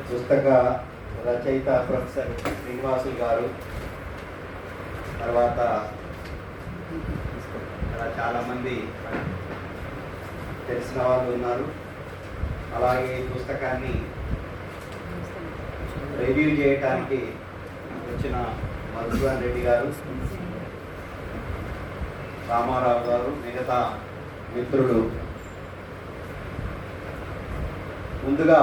పుస్తక రచయిత ప్రొఫెసర్ శ్రీనివాసులు గారు, తర్వాత ఇక్కడ చాలామంది తెలిసిన వాళ్ళు ఉన్నారు. అలాగే ఈ పుస్తకాన్ని రివ్యూ చేయటానికి వచ్చిన మధుసూదన్ రెడ్డి గారు, రామారావు గారు, మిగతా మిత్రులు, ముందుగా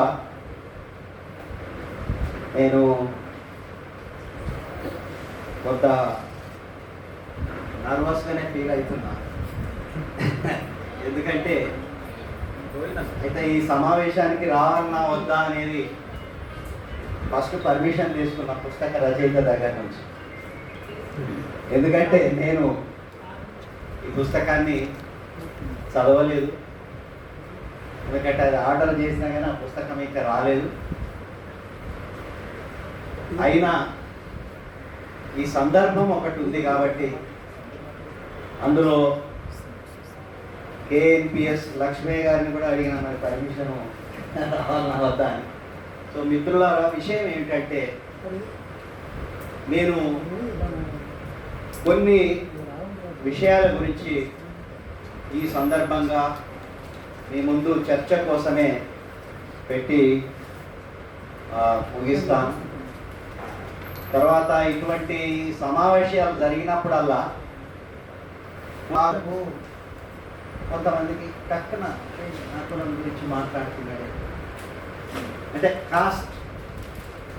నేను కొంత నర్వస్గానే ఫీల్ అవుతున్నా. ఎందుకంటే అయితే ఈ సమావేశానికి రావాలన్నా వద్దా అనేది ఫస్ట్ పర్మిషన్ తీసుకున్న పుస్తక రచయిత దగ్గర నుంచి. ఎందుకంటే నేను ఈ పుస్తకాన్ని చదవలేదు, ఎందుకంటే అది ఆర్డర్ చేసినా కానీ ఆ పుస్తకం ఇంకా రాలేదు. అయినా ఈ సందర్భం ఒకటి ఉంది కాబట్టి అందులో KNPS లక్ష్మయ్య గారిని కూడా అడిగిన మరి పర్మిషన్ రావాలన్నా వద్దా అని. సో మిత్రులారా, విషయం ఏమిటంటే నేను కొన్ని విషయాల గురించి ఈ సందర్భంగా మీ ముందు చర్చ కోసమే పెట్టి ముగిస్తాను. తర్వాత ఇటువంటి సమావేశాలు జరిగినప్పుడల్లా మాకు కొంతమందికి టక్కున కులం గురించి మాట్లాడుతున్నాడు. అంటే కాస్ట్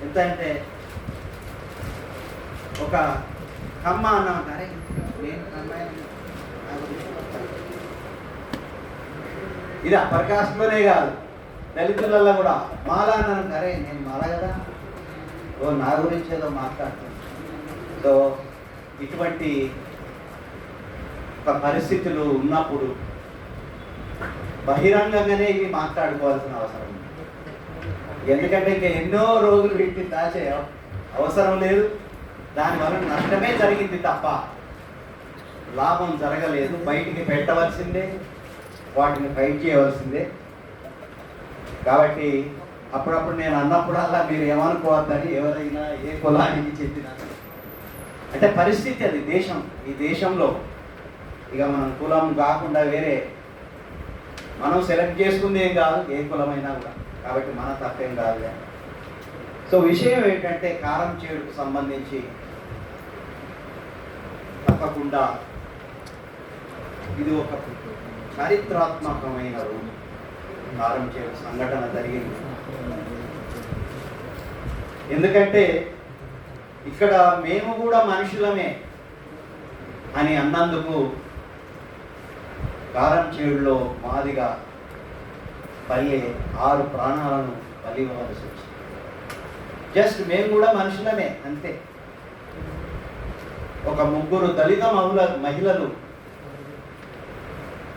ఎంత అంటే ఒక కమ్మ అన్నమాట, నేను ఇది అప్పర్ కాస్ట్లోనే కాదు, దళితులలో కూడా మాలా అన్నాను, అరే నేను మాలా కదా, ఓ నా గురించి ఏదో మాట్లాడుతాను. సో ఇటువంటి ఒక పరిస్థితులు ఉన్నప్పుడు బహిరంగంగానే ఇవి మాట్లాడుకోవాల్సిన అవసరం ఉంది. ఎందుకంటే ఇంకా ఎన్నో రోజులు వీటిని దాచే అవసరం లేదు. దానివల్ల నష్టమే జరిగింది తప్ప లాభం జరగలేదు. బయటికి పెట్టవలసిందే, వాటిని ఫైట్ చేయవలసిందే. కాబట్టి అప్పుడప్పుడు నేను అన్నప్పుడల్లా మీరు ఏమనుకోవద్దని ఎవరైనా ఏ కులానికి చెందిన అంటే పరిస్థితి అది దేశం. ఈ దేశంలో ఇక మనం కులం కాకుండా వేరే మనం సెలెక్ట్ చేసుకుంది ఏం కాదు, ఏ కులమైనా కూడా. కాబట్టి మన తప్పేం కాదు. సో విషయం ఏంటంటే కారం చేడుకు సంబంధించి తప్పకుండా ఇది ఒక చారిత్రాత్మకమైన రోజు. కారం చేడు సంఘటన జరిగింది. ఎందుకంటే ఇక్కడ మేము కూడా మనుషులమే అని అన్నందుకు కారం చేడులో మాదిగా పల్లె 6 ప్రాణాలను బలి ఇవ్వవలసి వచ్చింది. జస్ట్ మేము కూడా మనుషులమే అంతే. ఒక 3 దళిత మహిళలు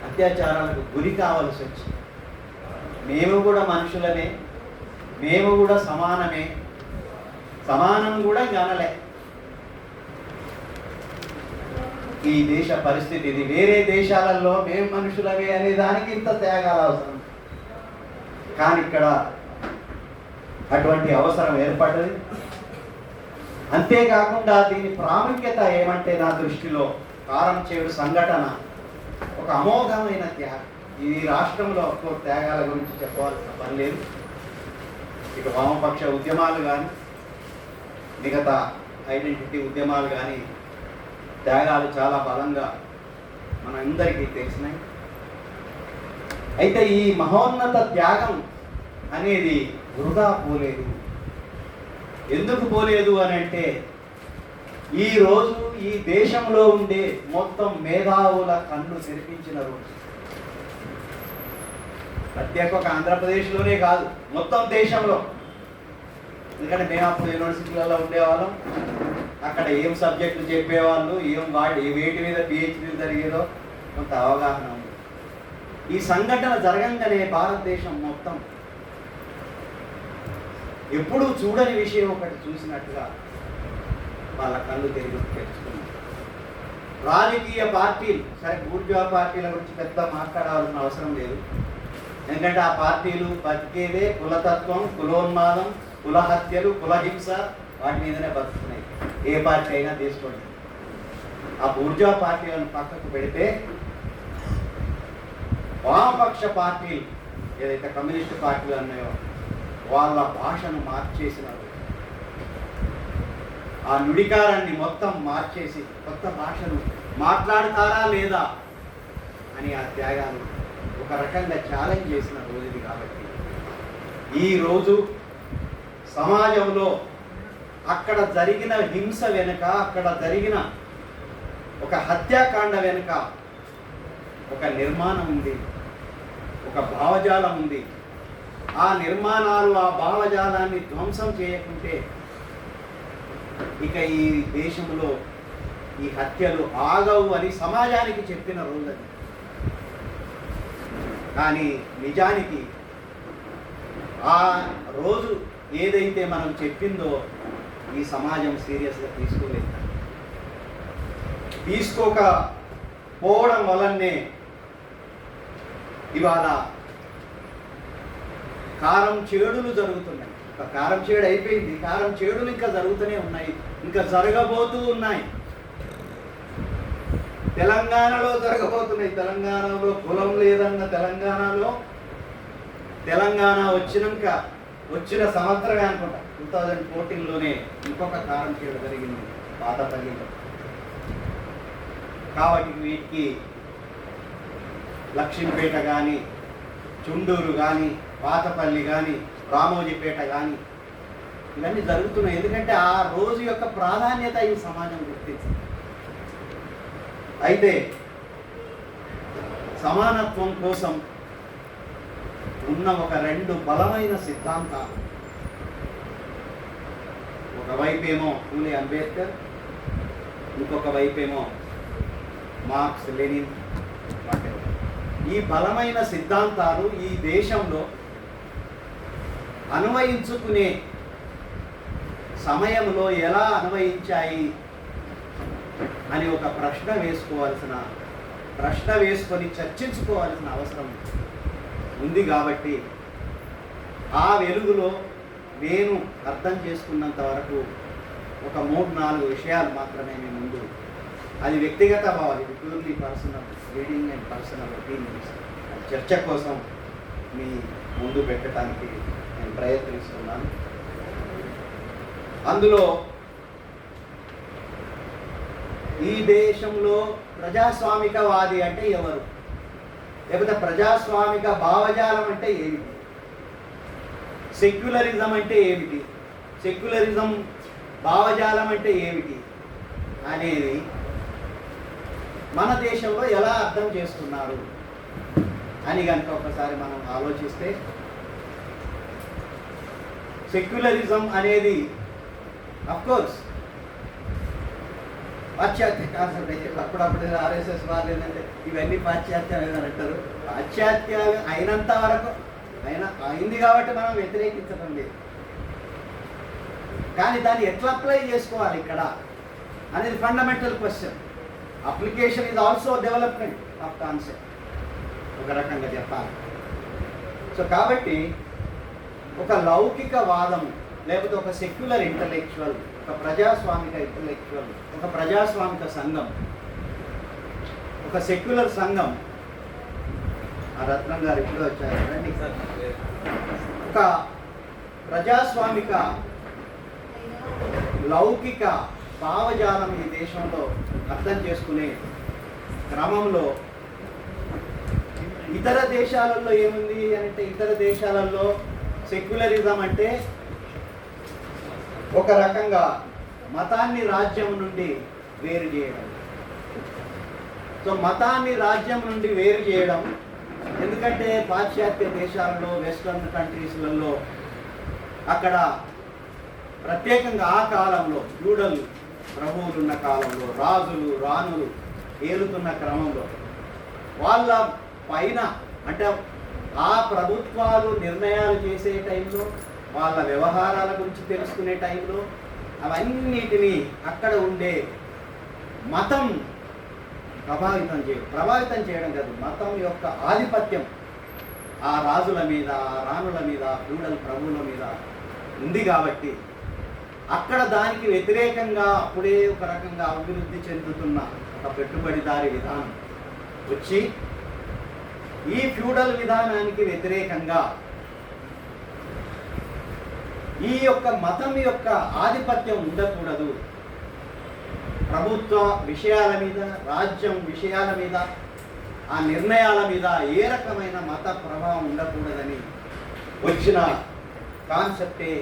అత్యాచారాలకు గురి కావాల్సి వచ్చింది. మేము కూడా మనుషులమే, మేము కూడా సమానమే, సమానం కూడా కానలే. ఈ దేశ పరిస్థితి ఇది. వేరే దేశాలలో మేము మనుషులమే అనే దానికి ఇంత త్యాగాలు అవసరం, కానీ ఇక్కడ అటువంటి అవసరం ఏర్పడ్డది. అంతేకాకుండా దీని ప్రాముఖ్యత ఏమంటే నా దృష్టిలో కారం చేడు సంఘటన ఒక అమోఘమైన త్యాగం. ఈ రాష్ట్రంలో త్యాగాల గురించి చెప్పవలసిన పని లేదు. ఇక వామపక్ష ఉద్యమాలు కానీ మిగతా ఐడెంటిటీ ఉద్యమాలు కానీ త్యాగాలు చాలా బలంగా మనందరికీ తెలిసినాయి. అయితే ఈ మహోన్నత త్యాగం అనేది వృధా పోలేదు. ఎందుకు పోలేదు అని అంటే ఈరోజు ఈ దేశంలో ఉండే మొత్తం మేధావుల కన్ను తెరిపించిన రోజు. ప్రత్యేక ఒక ఆంధ్రప్రదేశ్లోనే కాదు, మొత్తం దేశంలో. ఎందుకంటే మేము అప్పుడు యూనివర్సిటీలలో ఉండేవాళ్ళం. అక్కడ ఏం సబ్జెక్టులు చెప్పేవాళ్ళు, వేటి మీద PhD జరిగేదో కొంత అవగాహన ఉంది. ఈ సంఘటన జరగంగానే భారతదేశం మొత్తం ఎప్పుడూ చూడని విషయం ఒకటి చూసినట్టుగా వాళ్ళ కళ్ళు తెరుచుకున్నారు. రాజకీయ పార్టీలు, సరే బూర్జువా పార్టీల గురించి పెద్ద మాట్లాడాల్సిన అవసరం లేదు. ఎందుకంటే ఆ పార్టీలు బతికేదే కులతత్వం, కులోన్మాదం, కుల హత్యలు, కులహింస వాటి మీదనే బతుకుతున్నాయి. ఏ పార్టీ అయినా తీసుకోండి. ఆ బూర్జా పార్టీలను పక్కకు పెడితే వామపక్ష పార్టీలు ఏదైతే కమ్యూనిస్టు పార్టీలు ఉన్నాయో వాళ్ళ భాషను మార్చేసినారు. ఆ నుడికారాన్ని మొత్తం మార్చేసి కొత్త భాషను మాట్లాడతారా లేదా అని ఆ త్యాగాలు ఒక రకంగా ఛాలెంజ్ చేసిన రోజు ఇది. కాబట్టి ఈరోజు సమాజంలో అక్కడ జరిగిన హింస వెనుక, అక్కడ జరిగిన ఒక హత్యాకాండ వెనుక ఒక నిర్మాణం ఉంది, ఒక భావజాలం ఉంది. ఆ నిర్మాణాలు, ఆ భావజాలాన్ని ధ్వంసం చేయకుంటే ఇక ఈ దేశంలో ఈ హత్యలు ఆగవు అని సమాజానికి చెప్పిన రోజు. కానీ నిజానికి ఆ రోజు ఏదైతే మనం చెప్పిందో ఈ సమాజం సీరియస్గా తీసుకోకపోవడం వల్లనే ఇవాళ కారం చేడులు జరుగుతున్నాయి. కారం చేడు అయిపోయింది, కారం చేడులు ఇంకా జరుగుతూనే ఉన్నాయి, ఇంకా జరగబోతూ ఉన్నాయి. తెలంగాణలో జరగబోతున్నాయి. తెలంగాణలో కులం లేదన్న తెలంగాణ వచ్చిన సంవత్సరమే అనుకుంటా 2014లోనే ఇంకొక కారం చేడు జరిగింది పాతపల్లిలో. కాబట్టి వీటికి లక్ష్మీపేట కానీ, చుండూరు కానీ, పాతపల్లి కానీ, రామోజీపేట కానీ ఇవన్నీ జరుగుతున్నాయి. ఎందుకంటే ఆ రోజు యొక్క ప్రాధాన్యత ఈ సమాజం గుర్తించింది. అయితే సమానత్వం కోసం ఉన్న ఒక రెండు బలమైన సిద్ధాంతాలు, ఒకవైపేమో పూలే అంబేద్కర్, ఇంకొక వైపేమో మార్క్స్, లెనిన్. ఈ బలమైన సిద్ధాంతాలు ఈ దేశంలో అన్వయించుకునే సమయంలో ఎలా అన్వయించాయి అని ఒక ప్రశ్న వేసుకొని చర్చించుకోవాల్సిన అవసరం ఉంది. కాబట్టి ఆ వెలుగులో నేను అర్థం చేసుకున్నంత వరకు ఒక 3-4 విషయాలు మాత్రమే మీ ముందు, అది వ్యక్తిగత భావాలు, ఇది purely personal reading and personal opinions, చర్చ కోసం మీ ముందు పెట్టడానికి నేను ప్రయత్నిస్తున్నాను. అందులో ఈ దేశంలో ప్రజాస్వామికవాది అంటే ఎవరు, లేకపోతే ప్రజాస్వామిక భావజాలం అంటే ఏమిటి, సెక్యులరిజం అంటే ఏమిటి, సెక్యులరిజం భావజాలం అంటే ఏమిటి అనేది మన దేశంలో ఎలా అర్థం చేస్తున్నారు అని కనుక ఒకసారి మనం ఆలోచిస్తే, సెక్యులరిజం అనేది అఫ్కోర్స్ పాశ్చాత్య కాన్సెప్ట్ అయితే అప్పుడప్పుడు ఆర్ఎస్ఎస్ వాళ్ళు ఏంటంటే ఇవన్నీ పాశ్చాత్యం ఏదని అంటారు. పాశ్చాత్య అయినంత వరకు అయింది కాబట్టి మనం వ్యతిరేకించడం లేదు. కానీ దాన్ని ఎట్లా అప్లై చేసుకోవాలి ఇక్కడ అనేది fundamental question. Application is also development of concept, ఒక రకంగా చెప్పాలి. సో కాబట్టి ఒక లౌకిక వాదం లేకపోతే ఒక సెక్యులర్ ఇంటలెక్చువల్, ఒక ప్రజాస్వామిక ఇంటలెక్చువల్, ఒక ప్రజాస్వామిక సంఘం, ఒక సెక్యులర్ సంఘం, ఆ రత్నం గారు ఇప్పుడు వచ్చారు రండి సార్, ఒక ప్రజాస్వామిక లౌకిక భావజాలం ఈ దేశంలో అర్థం చేసుకునే క్రమంలో ఇతర దేశాలలో ఏముంది అంటే, ఇతర దేశాలలో సెక్యులరిజం అంటే ఒక రకంగా మతాన్ని రాజ్యం నుండి వేరు చేయడం. సో మతాన్ని రాజ్యం నుండి వేరు చేయడం ఎందుకంటే పాశ్చాత్య దేశాలలో, వెస్టర్న్ కంట్రీస్లలో అక్కడ ప్రత్యేకంగా ఆ కాలంలో ఫ్యూడల్ ప్రభువులు ఉన్న కాలంలో, రాజులు రాణులు ఏలుతున్న క్రమంలో వాళ్ళ పైన అంటే ఆ ప్రభుత్వాలు నిర్ణయాలు చేసే టైంలో, వాళ్ళ వ్యవహారాల గురించి తెలుసుకునే టైంలో అవన్నిటినీ అక్కడ ఉండే మతం ప్రభావితం చేయడం కాదు, మతం యొక్క ఆధిపత్యం ఆ రాజుల మీద, ఆ రాణుల మీద, ఫ్యూడల్ ప్రభువుల మీద ఉంది కాబట్టి అక్కడ దానికి వ్యతిరేకంగా అప్పుడే ఒక రకంగా అభివృద్ధి చెందుతున్న ఒక పెట్టుబడిదారి విధానం వచ్చి ఈ ఫ్యూడల్ విధానానికి వ్యతిరేకంగా ఈ యొక్క మతం యొక్క ఆధిపత్యం ఉండకూడదు, ప్రభుత్వ విషయాల మీద, రాజ్యం విషయాల మీద, ఆ నిర్ణయాల మీద ఏ రకమైన మత ప్రభావం ఉండకూడదని వచ్చిన కాన్సెప్టే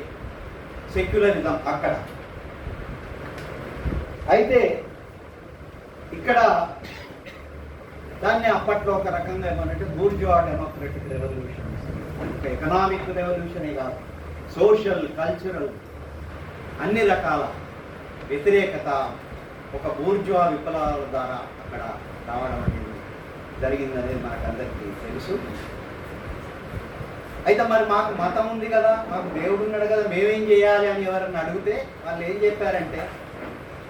సెక్యులరిజం అక్కడ. అయితే ఇక్కడ దాన్ని అప్పట్లో ఒక రకంగా ఏమనంటే బూర్జువా డెమోక్రటిక్ రెవల్యూషన్, ఒక ఎకనామిక్ రెవల్యూషనే కాదు, సోషల్, కల్చరల్ అన్ని రకాల వ్యతిరేకత ఒక బూర్జువా విప్లవాల ద్వారా అక్కడ రావడం అనేది జరిగిందనేది మనకందరికీ తెలుసు. అయితే మరి మాకు మతం ఉంది కదా, మాకు దేవుడు ఉన్నాడు కదా, మేమేం చేయాలి అని ఎవరన్నా అడిగితే వాళ్ళు ఏం చెప్పారంటే,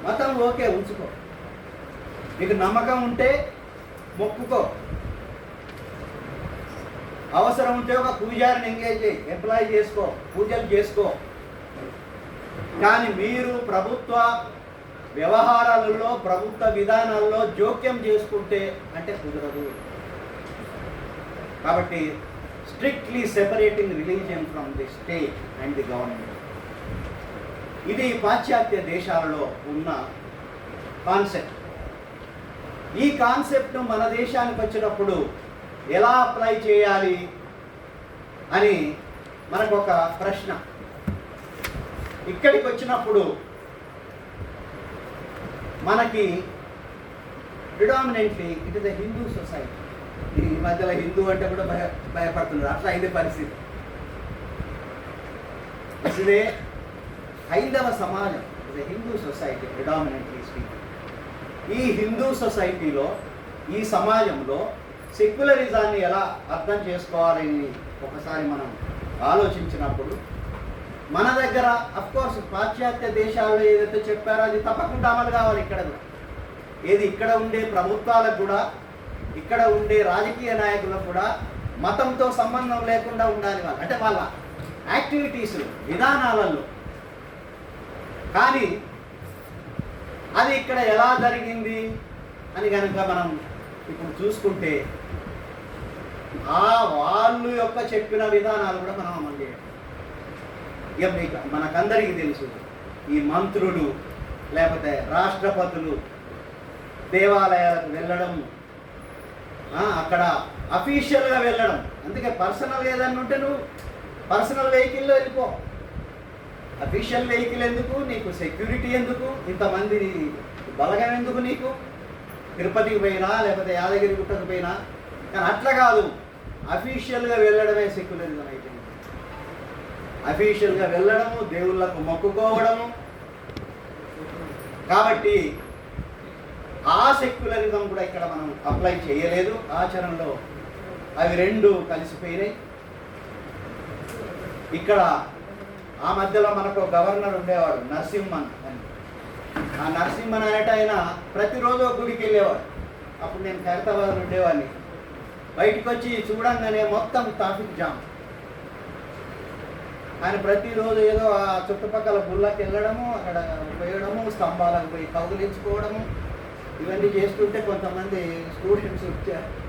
మతం ఓకే ఉంచుకో, నీకు నమ్మకం ఉంటే మొక్కుకో, అవసరం ఉంటే ఒక పూజారిని ఎంగేజ్ చేయి, ఎంప్లాయ్ చేసుకో, పూజలు చేసుకో, కానీ మీరు ప్రభుత్వ వ్యవహారాలలో, ప్రభుత్వ విధానాల్లో జోక్యం చేసుకుంటే అంటే కుదరదు. కాబట్టి strictly separating religion from the state and the government, ఇది పాశ్చాత్య దేశాలలో ఉన్న కాన్సెప్ట్. ఈ కాన్సెప్ట్ను మన దేశానికి వచ్చినప్పుడు ఎలా అప్లై చేయాలి అని మనకు ఒక ప్రశ్న. ఇక్కడికి వచ్చినప్పుడు మనకి predominantly it is the Hindu society. ఈ మధ్యలో హిందూ అంటే కూడా భయపడుతున్నారు, అట్లా అయిందే పరిస్థితి. ఇదే హైందవ సమాజం, it is Hindu society predominantly speaking. ఈ హిందూ సొసైటీలో, ఈ సమాజంలో సెక్యులరిజాన్ని ఎలా అర్థం చేసుకోవాలని ఒకసారి మనం ఆలోచించినప్పుడు మన దగ్గర అఫ్కోర్స్ పాశ్చాత్య దేశాల్లో ఏదైతే చెప్పారో అది తప్పకుండా అమలు కావాలి. ఇక్కడ కూడా ఏది ఇక్కడ ఉండే ప్రభుత్వాలకు కూడా, ఇక్కడ ఉండే రాజకీయ నాయకులకు కూడా మతంతో సంబంధం లేకుండా ఉండాలి వాళ్ళు, అంటే వాళ్ళ యాక్టివిటీస్, విధానాలలో. కానీ అది ఇక్కడ ఎలా జరిగింది అని కనుక మనం ఇప్పుడు చూసుకుంటే వాళ్ళు యొక్క చెప్పిన విధానాలు కూడా మనం అమలు చేయాలి. ఇక మీకు మనకందరికీ తెలుసు, ఈ మంత్రులు లేకపోతే రాష్ట్రపతులు దేవాలయాలకు వెళ్ళడం, అక్కడ అఫీషియల్గా వెళ్ళడం. అందుకే పర్సనల్ ఏదన్నా ఉంటే నువ్వు పర్సనల్ వెహికల్లో వెళ్ళిపో. అఫీషియల్ వెహికల్ ఎందుకు నీకు, సెక్యూరిటీ ఎందుకు, ఇంతమంది బలగం ఎందుకు నీకు, తిరుపతికి పోయినా లేకపోతే యాదగిరి గుట్టకు పోయినా. కానీ అట్లా కాదు, అఫీషియల్గా వెళ్ళడమే సెక్యులరిజం అయిపోయింది. అఫీషియల్గా వెళ్ళడము, దేవుళ్ళకు మొక్కుకోవడము. కాబట్టి ఆ సెక్యులరిజం కూడా ఇక్కడ మనం అప్లై చేయలేదు. ఆచరణలో అవి రెండు కలిసిపోయినాయి. ఇక్కడ ఆ మధ్యలో మనకు గవర్నర్ ఉండేవాడు నరసింహన్ అని. ఆ నరసింహన్ అనేట ఆయన ప్రతిరోజు గుడికి వెళ్ళేవాడు. అప్పుడు నేను ఖైరతాబాద్ ఉండేవాడిని. బయటకు వచ్చి చూడంగానే మొత్తం ట్రాఫిక్ జామ్. ఆయన ప్రతిరోజు ఏదో ఆ చుట్టుపక్కల గుళ్ళకి వెళ్ళడము, అక్కడ పోయడము, స్తంభాలకు పోయి కౌగులించుకోవడము, ఇవన్నీ చేస్తుంటే కొంతమంది స్టూడెంట్స్,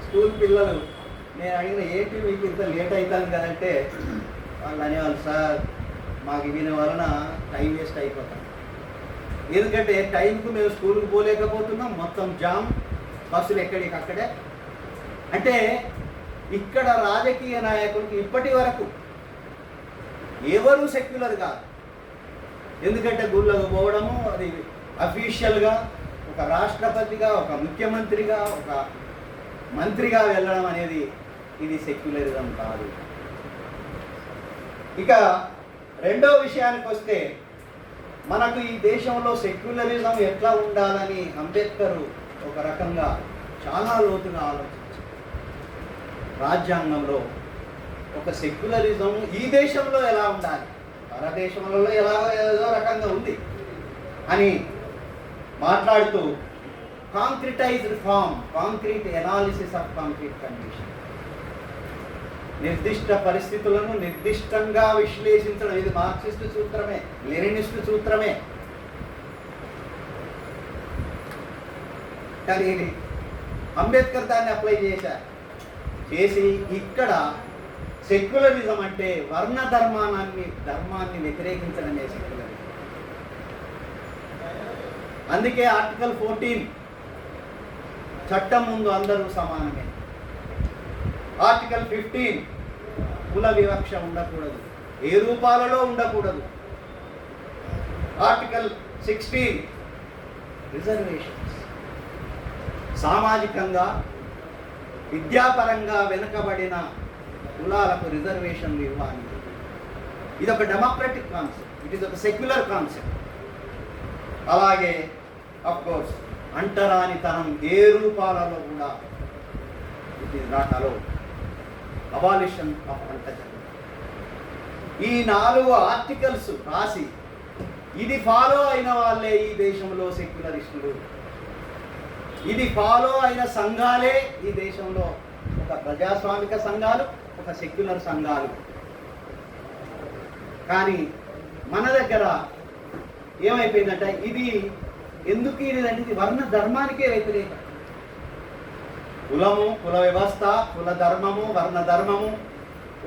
స్కూల్ పిల్లలు నేను అడిగిన ఏంటి మీకు ఇంత లేట్ అవుతాను కదంటే వాళ్ళు అనేవాళ్ళు, సార్ మాకు వినే వలన టైం వేస్ట్ అయిపోతాం. ఎందుకంటే టైంకు మేము స్కూల్కి పోలేకపోతున్నాం, మొత్తం జామ్, బస్సులు ఎక్కడికి అక్కడే. అంటే ఇక్కడ రాజకీయ నాయకులకి ఇప్పటి వరకు ఎవరు సెక్యులర్ కాదు. ఎందుకంటే గుళ్ళకు పోవడము, అది అఫీషియల్గా ఒక రాష్ట్రపతిగా, ఒక ముఖ్యమంత్రిగా, ఒక మంత్రిగా వెళ్ళడం అనేది ఇది సెక్యులరిజం కాదు. ఇక రెండో విషయానికి వస్తే, మనకు ఈ దేశంలో సెక్యులరిజం ఎట్లా ఉండాలని అంబేద్కర్ ఒక రకంగా చాలా లోతుగా ఆలోచించారు. రాజ్యాంగంలో ఒక సెక్యులరిజం ఈ దేశంలో ఎలా ఉండాలి, భారతదేశంలో ఏదో రకంగా ఉంది అని మాట్లాడుతూ concretized form, concrete analysis of concrete condition, నిర్దిష్ట పరిస్థితులను నిర్దిష్టంగా విశ్లేషించడం, ఇది మార్క్సిస్టు సూత్రమే, లెనినిస్టు సూత్రమే. కానీ అంబేద్కర్ దాన్ని అప్లై చేసి ఇక్కడ సెక్యులరిజం అంటే వర్ణ ధర్మాన్ని వ్యతిరేకించడమే సెక్యులరిజం. అందుకే ఆర్టికల్ 14 చట్టం ముందు అందరూ సమానమే. ఆర్టికల్ 15 కుల వివక్ష ఉండకూడదు, ఏ రూపాలలో ఉండకూడదు. ఆర్టికల్ 16 రిజర్వేషన్స్, సామాజికంగా విద్యాపరంగా వెనుకబడిన కులాలకు రిజర్వేషన్లు ఇవ్వాలి. ఇది ఒక డెమోక్రటిక్ కాన్సెప్ట్, ఇట్ ఈస్ ఒక సెక్యులర్ కాన్సెప్ట్. అలాగే అఫ్కోర్స్ అంటరానితనం ఏ రూపాలలో కూడా it is not allowed. Abolition of అంటజన్. ఈ 4 ఆర్టికల్స్ రాసి ఇది ఫాలో అయిన వాళ్ళే ఈ దేశంలో సెక్యులరిస్టులు. ఇది ఫాలో అయిన సంఘాలే ఈ దేశంలో ఒక ప్రజాస్వామిక సంఘాలు, ఒక సెక్యులర్ సంఘాలు. కానీ మన దగ్గర ఏమైపోయిందంటే ఇది ఎందుకు ఇది అంటే వర్ణ ధర్మానికే వ్యతిరేకం. కులము, కుల వ్యవస్థ, కుల ధర్మము, వర్ణ ధర్మము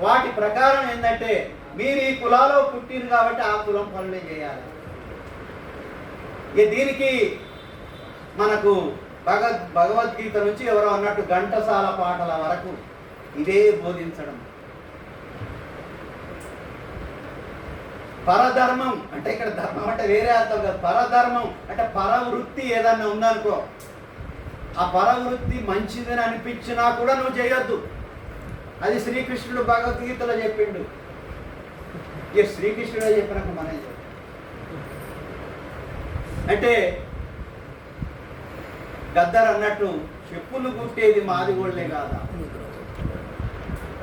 వాటి ప్రకారం ఏంటంటే మీరు ఈ కులాలో పుట్టిరు కాబట్టి ఆ కులం పనులే చేయాలి. దీనికి మనకు భగవద్గీత నుంచి ఎవరో అన్నట్టు ఘంటసాల పాటల వరకు ఇదే బోధించడం. పరధర్మం అంటే ఇక్కడ ధర్మం అంటే వేరే అర్థం కాదు. పరధర్మం అంటే పరవృత్తి ఏదన్నా ఉందనుకో, ఆ పరవృత్తి మంచిదని అనిపించినా కూడా నువ్వు చేయొద్దు. అది శ్రీకృష్ణుడు భగవద్గీతలో చెప్పిండు. ఇక శ్రీకృష్ణుడే చెప్పినప్పుడు మనం అంటే గద్దర్ అన్నట్టు చెప్పులు కుట్టేది మాదిగోళ్లే కాదా,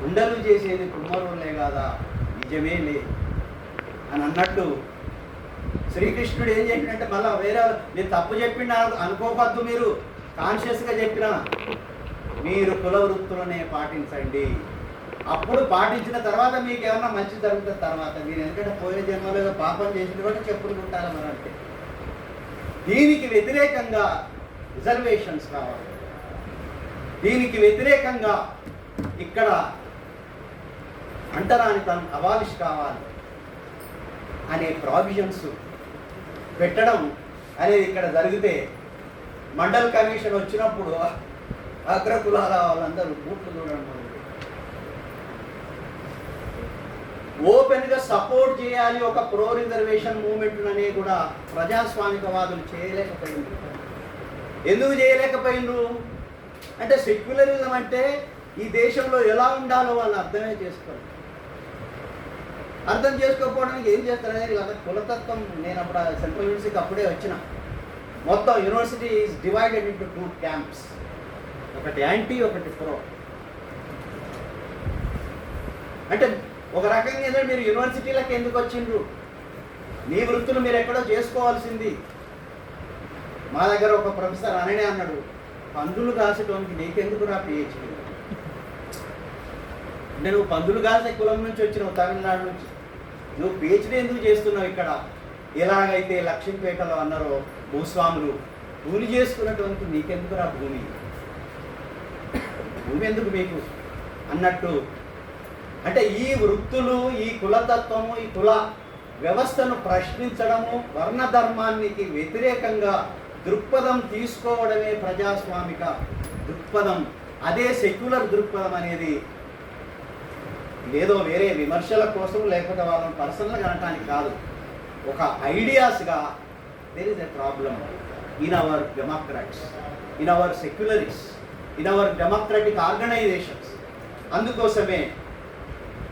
కుండలు చేసేది కుమ్మరోళ్లే కాదా, నిజమే లే అని అన్నట్టు శ్రీకృష్ణుడు ఏం చెప్పినంటే మళ్ళీ వేరే నేను తప్పు చెప్పినా అనుకోవద్దు, మీరు కాన్షియస్గా చెప్పినా మీరు కుల వృత్తులనే పాటించండి. అప్పుడు పాటించిన తర్వాత మీకు ఏమన్నా మంచి జరుగుతుంది తర్వాత. మీరు ఎందుకంటే పోయిన జన్మలో ఏదో పాపం చేసిన కూడా చెప్పులు కుట్టాలి మరి అంటే. దీనికి వ్యతిరేకంగా రిజర్వేషన్స్ కావాలి. దీనికి వ్యతిరేకంగా ఇక్కడ అంటరానితనం అబాలిష్ కావాలి అనే ప్రావిజన్స్ పెట్టడం అనేది ఇక్కడ జరిగితే మండల్ కమిషన్ వచ్చినప్పుడు అగ్రకులాల వాళ్ళందరూ బూట్లు చూడడం ఓపెన్గా సపోర్ట్ చేయాలి. ఒక ప్రో రిజర్వేషన్ మూవ్మెంట్ అనేది కూడా ప్రజాస్వామికవాదులు చేయలేకపోయింది. ఎందుకు చేయలేకపోయిండ్రు అంటే సెక్యులరిజం అంటే ఈ దేశంలో ఎలా ఉండాలో వాళ్ళు అర్థమే చేసుకోవాలి. అర్థం చేసుకోకపోవడానికి ఏం చేస్తారనేది కదా కులతత్వం. నేను అప్పుడు సెంట్రల్ యూనివర్సిటీకి అప్పుడే వచ్చిన. మొత్తం university is divided into 2 camps, ఒకటి యాంటీ, ఒకటి ప్రో. అంటే ఒక రకంగా ఏదో మీరు యూనివర్సిటీలకు ఎందుకు వచ్చిండ్రు, మీ వృత్తులు మీరు ఎక్కడో చేసుకోవాల్సింది. మా దగ్గర ఒక ప్రొఫెసర్ అననే అన్నాడు, పందులు కాసేటోనికి నీకెందుకు రా PhD? అంటే నువ్వు పందులు కాసే కులం నుంచి వచ్చినావు, తమిళనాడు నుంచి, నువ్వు PhD ఎందుకు చేస్తున్నావు ఇక్కడ? ఎలాగైతే లక్ష్మీపేటలో అన్నారో భూస్వాములు కూలి చేసుకున్నటువంటి నీకెందుకు రా భూమి ఎందుకు మీకు అన్నట్టు. అంటే ఈ వృత్తులు, ఈ కులతత్వము, ఈ కుల వ్యవస్థను ప్రశ్నించడము, వర్ణధర్మానికి వ్యతిరేకంగా దృక్పథం తీసుకోవడమే ప్రజాస్వామిక దృక్పథం. అదే సెక్యులర్ దృక్పథం అనేది ఏదో వేరే విమర్శల కోసం లేకపోతే వాళ్ళని పర్సనల్గా అనటానికి కాదు. ఒక ఐడియాస్గా there is a problem in our democrats, in our secularist, in our democratic organisations. అందుకోసమే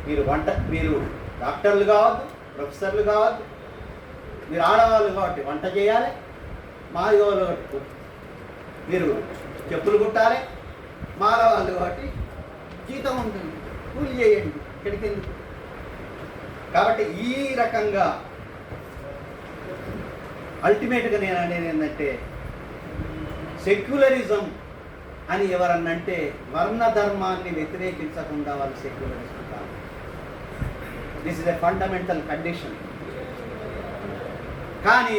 మీరు డాక్టర్లు కావద్దు, ప్రొఫెసర్లు కావద్దు, మీరు ఆడవాళ్ళు కాబట్టి వంట చేయాలి, మాదిగోళ్ళు కాబట్టి మీరు చెప్పులు కుట్టాలి, మానవాళ్ళు కాబట్టి జీతం ఉంటుంది, కూలి చేయండి, ఇక్కడికి ఎందుకు. కాబట్టి ఈ రకంగా అల్టిమేట్గా నేను అనేది ఏంటంటే సెక్యులరిజం అని ఎవరన్నంటే వర్ణ ధర్మాన్ని వ్యతిరేకించకుండా వాళ్ళు సెక్యులరిస్ట్ కాదు. This is a fundamental condition. కానీ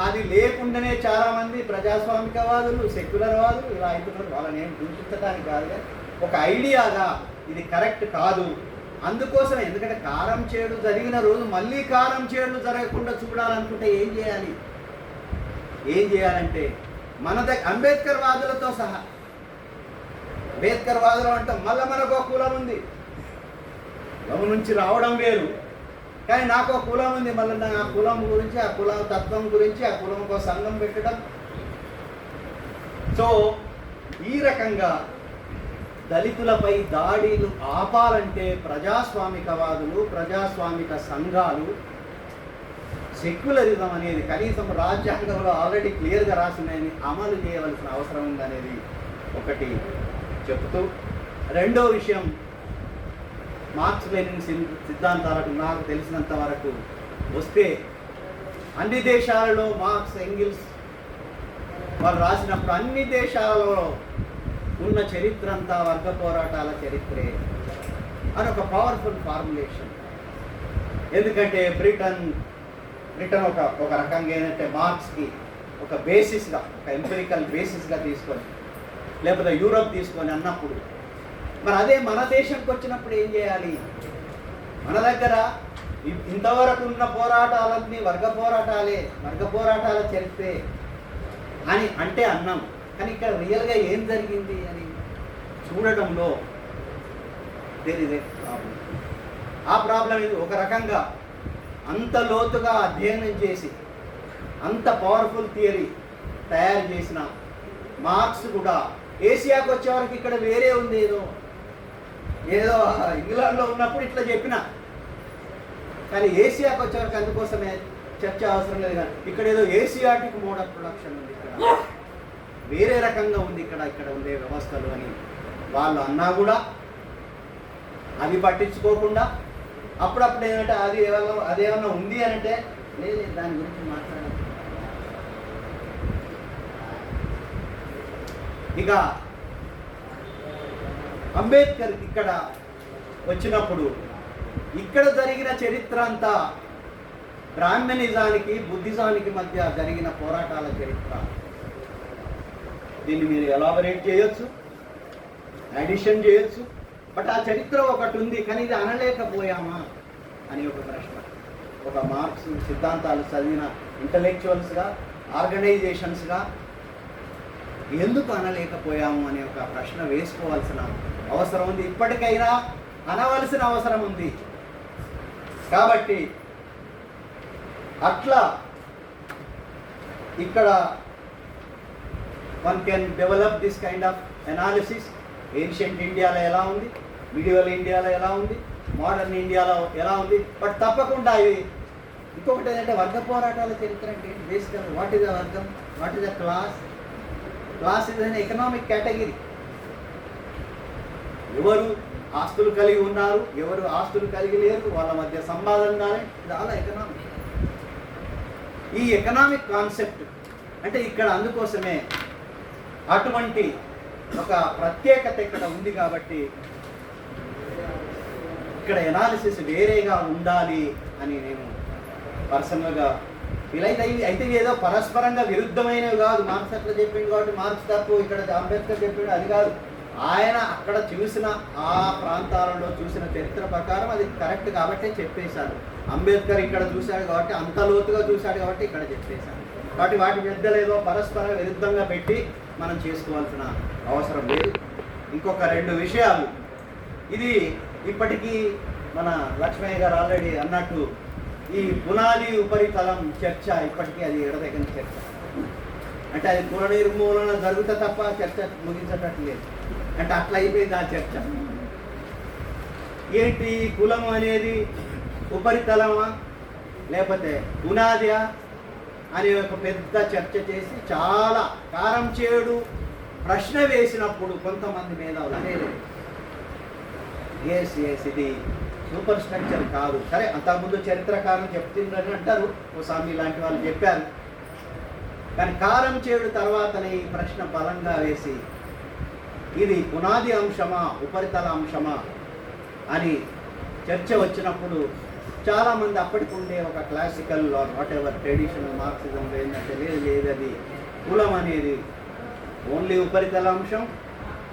అది లేకుండానే చాలామంది ప్రజాస్వామికవాదులు, సెక్యులర్ వాదులు ఇలా అవుతున్నారు. వాళ్ళని ఏం దూషించడానికి కాదు, ఒక ఐడియాగా ఇది కరెక్ట్ కాదు. అందుకోసం ఎందుకంటే కారం చేడు జరిగిన రోజు మళ్ళీ కారం చేడు జరగకుండా చూడాలనుకుంటే ఏం చేయాలంటే మన అంబేద్కర్ వాదులతో సహా, అంబేద్కర్ వాదులు అంటాం మళ్ళీ మనకు ఒక కులం ఉంది, కులం నుంచి రావడం వేరు, కానీ నాకు ఒక కులం ఉంది, మళ్ళీ నా ఆ కులం గురించి, ఆ కుల తత్వం గురించి, ఆ కులం ఒక సంఘం పెట్టడం. సో ఈ రకంగా దళితులపై దాడులు ఆపాలంటే ప్రజాస్వామికవాదులు, ప్రజాస్వామిక సంఘాలు, సెక్యులరిజం అనేది కనీసం రాజ్యాంగంలో ఆల్రెడీ క్లియర్గా రాసినాయని అమలు చేయవలసిన అవసరం ఉందనేది ఒకటి చెప్తూ, రెండో విషయం మార్క్స్ లెనిన్ సిద్ధాంతాలకు నాకు తెలిసినంత వరకు వస్తే అన్ని దేశాలలో మార్క్స్ ఎంగిల్స్ వాళ్ళు రాసినప్పుడు అన్ని దేశాలలో ఉన్న చరిత్ర అంతా వర్గ పోరాటాల చరిత్రే అని ఒక పవర్ఫుల్ ఫార్ములేషన్. ఎందుకంటే బ్రిటన్ ఒక రకంగా ఏంటంటే మార్క్స్కి ఒక బేసిస్గా, ఒక ఎంపిరికల్ బేసిస్గా తీసుకొని, లేకపోతే యూరోప్ తీసుకొని అన్నప్పుడు, మరి అదే మన దేశంకి వచ్చినప్పుడు ఏం చేయాలి? మన దగ్గర ఇంతవరకు ఉన్న పోరాటాలన్నీ వర్గ పోరాటాల చరిత్రే అని అంటే అన్నాం. కానీ ఇక్కడ రియల్గా ఏం జరిగింది అని చూడటంలో దేర్ ఇస్ ఏ ప్రాబ్లం. ఆ ప్రాబ్లం ఇది ఒక రకంగా అంత లోతుగా అధ్యయనం చేసి అంత పవర్ఫుల్ థియరీ తయారు చేసిన మార్క్స్ కూడా ఏసియాకు వచ్చేవరకు ఇక్కడ వేరే ఉంది, ఏదో ఇంగ్లాండ్లో ఉన్నప్పుడు ఇట్లా చెప్పిన, కానీ ఏసియాకు వచ్చేవరకు అందుకోసమే చర్చ అవసరం లేదు. కానీ ఇక్కడ ఏదో ఏసియాటిక్ మోడ్ ఆఫ్ ప్రొడక్షన్ ఉంది, ఇక్కడ వేరే రకంగా ఉంది ఇక్కడ ఉండే వ్యవస్థలు అని వాళ్ళు అన్నా కూడా అవి పట్టించుకోకుండా అప్పుడప్పుడు ఏంటంటే అదేమన్నా ఉంది అని అంటే లేదు దాని గురించి మాట్లాడాలి. ఇక అంబేద్కర్ ఇక్కడ వచ్చినప్పుడు ఇక్కడ జరిగిన చరిత్ర అంతా బ్రాహ్మణిజానికి బుద్ధిజానికి మధ్య జరిగిన పోరాటాల చరిత్ర. దీన్ని మీరు ఎలాబరేట్ చేయొచ్చు, అడిషన్ చేయొచ్చు, బట్ ఆ చరిత్ర ఒకటి ఉంది, కానీ ఇది అనలేకపోయామా అని ఒక ప్రశ్న. ఒక మార్క్స్ సిద్ధాంతాలు చదివిన ఇంటలెక్చువల్స్గా, ఆర్గనైజేషన్స్గా ఎందుకు అనలేకపోయాము అనే ఒక ప్రశ్న వేసుకోవాల్సిన అవసరం ఉంది. ఇప్పటికైనా అనవలసిన అవసరం ఉంది. కాబట్టి అట్లా ఇక్కడ one can develop this kind of analysis. Ancient ఇండియాలో ఎలా ఉంది, మిడివల్ ఇండియాలో ఎలా ఉంది, మోడర్న్ ఇండియాలో ఎలా ఉంది. బట్ తప్పకుండా ఇవి ఇంకొకటి ఏంటంటే వర్గ పోరాటాల చరిత్ర అంటే బేసికల్ వాట్ ఈజ్ అ వర్గం, what is a class. Class is an economic category. ఎవరు ఆస్తులు కలిగి ఉన్నారు, ఎవరు ఆస్తులు కలిగి లేరు, వాళ్ళ మధ్య సంవాదం చాలా ఎకనామిక్. ఈ ఎకనామిక్ కాన్సెప్ట్ అంటే ఇక్కడ అందుకోసమే అటువంటి ఒక ప్రత్యేకత ఇక్కడ ఉంది. కాబట్టి ఇక్కడ ఎనాలిసిస్ వేరేగా ఉండాలి అని నేను పర్సనల్గా ఫీల్ అయితే ఏదో పరస్పరంగా విరుద్ధమైనవి కాదు. మార్క్స్ అట్లా చెప్పింది కాబట్టి మార్క్స్ తప్పు, ఇక్కడ అంబేద్కర్ చెప్పిండు అది కాదు. ఆయన అక్కడ చూసిన ఆ ప్రాంతాలలో చూసిన చరిత్ర ప్రకారం అది కరెక్ట్ కాబట్టే చెప్పేశారు. అంబేద్కర్ ఇక్కడ చూశాడు కాబట్టి, అంత లోతుగా చూశాడు కాబట్టి ఇక్కడ చెప్పేశారు. కాబట్టి వాటి మధ్యలో ఏదో పరస్పర విరుద్ధంగా పెట్టి మనం చేసుకోవాల్సిన అవసరం లేదు. ఇంకొక 2 విషయాలు, ఇది ఇప్పటికీ మన లక్ష్మయ్య గారు ఆల్రెడీ అన్నట్టు ఈ పునాది ఉపరితలం చర్చ ఇప్పటికీ అది ఎడదగిన చర్చ. అంటే అది కుల నిర్మూలన జరుగుతా తప్ప చర్చ ముగించటట్టు లేదు. అంటే అట్లా అయిపోయింది ఆ చర్చ. ఏంటి కులం అనేది ఉపరితలమా లేకపోతే పునాదియా అని ఒక పెద్ద చర్చ చేసి చాలా కారం చేడు ప్రశ్న వేసినప్పుడు కొంతమంది మేధావులు అనేది ఇది సూపర్ స్ట్రక్చర్ కాదు. సరే అంతకుముందు చరిత్రకారులు చెప్తుందని అంటారు, ఓసామి లాంటి వాళ్ళు చెప్పారు. కానీ కారం చేడు తర్వాతనే ఈ ప్రశ్న బలంగా వేసి ఇది పునాది అంశమా ఉపరితల అంశమా అని చర్చ వచ్చినప్పుడు చాలామంది అప్పటికి ఉండే ఒక క్లాసికల్ వాట్ ఎవర్ ట్రెడిషనల్ మార్క్సిజంలో ఏంటంటే లేదు అది కులం అనేది ఓన్లీ ఉపరితల అంశం.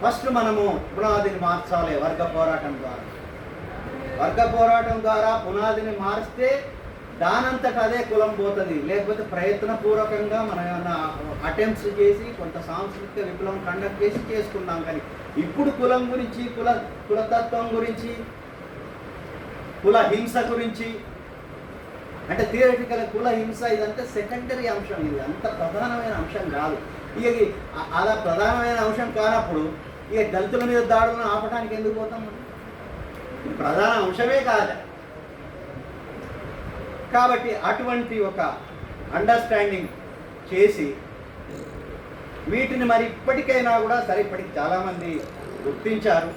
ఫస్ట్ మనము పునాదిని మార్చాలి వర్గ పోరాటం ద్వారా. వర్గ పోరాటం ద్వారా పునాదిని మారిస్తే దానంతట అదే కులం పోతుంది. లేకపోతే ప్రయత్నపూర్వకంగా మనం ఏమన్నా అటెంప్ట్స్ చేసి కొంత సాంస్కృతిక విప్లవం కండక్ట్ చేసి చేసుకున్నాం. కానీ ఇప్పుడు కులం గురించి కులతత్వం గురించి కుల హింస గురించి అంటే థియరిటికల్ కుల హింస ఇదంతా సెకండరీ అంశం. ఇది అంత ప్రధానమైన అంశం కాదు. ఇక అలా ప్రధానమైన అంశం కానప్పుడు ఇక దళితుల మీద దాడులను ఆపడానికి ఎందుకు పోతాం? ప్రధాన అంశమే కాదు. కాబట్టి అటువంటి ఒక అండర్స్టాండింగ్ చేసి వీటిని మరి ఇప్పటికైనా కూడా సరే ఇప్పటికి చాలామంది గుర్తించారు.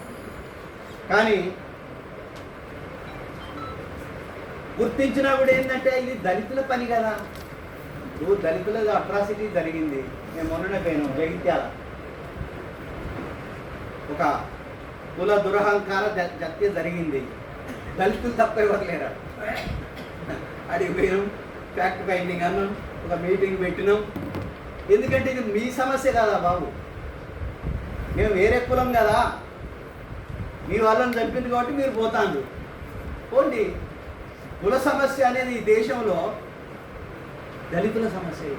కానీ గుర్తించినా కూడా ఏంటంటే ఇది దళితుల పని కదా. ఇప్పుడు దళితుల అట్రాసిటీ జరిగింది. నేను మొన్ననే పోయినాం జగిత్యాల. ఒక కుల దురహంకార హత్య జరిగింది. దళితులు తప్ప ఎవరు లేరు. అడిగి పోయినాం, ఫ్యాక్ట్ ఫైండింగ్ అన్నాం, ఒక మీటింగ్ పెట్టినాం. ఎందుకంటే ఇది మీ సమస్య కదా బాబు, మేము వేరే కులం కదా, మీ వాళ్ళని చంపింది కాబట్టి మీరు పోతాండు పోండి. కుల సమస్య అనేది ఈ దేశంలో దళితుల సమస్య.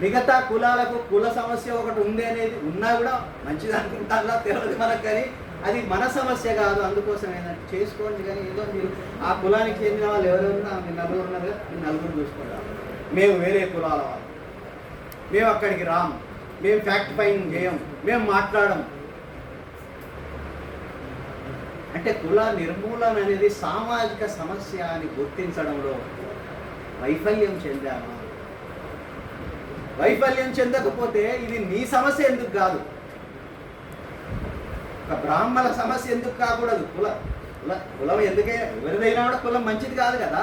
మిగతా కులాలకు కుల సమస్య ఒకటి ఉంది అనేది ఉన్నా కూడా మంచిది అనుకుంటారా తెలియదు మనకు, కానీ అది మన సమస్య కాదు. అందుకోసం ఏంటంటే చేసుకోండి. కానీ ఏదో మీరు ఆ కులానికి చెందిన వాళ్ళు ఎవరున్నా మీరు నలుగురు ఉన్నారు కదా, మీరు నలుగురు చూసుకుంటాం. మేము వేరే కులాల వాళ్ళు, మేము అక్కడికి రాము, మేము ఫ్యాక్ట్ ఫైండింగ్ చేయం, మేము మాట్లాడము. అంటే కుల నిర్మూలన అనేది సామాజిక సమస్య అని గుర్తించడంలో వైఫల్యం చెందామా? వైఫల్యం చెందకపోతే ఇది నీ సమస్య ఎందుకు కాదు? ఒక బ్రాహ్మణ సమస్య ఎందుకు కాకూడదు? కులం ఎందుకే ఎవరిదైనా కూడా కులం మంచిది కాదు కదా.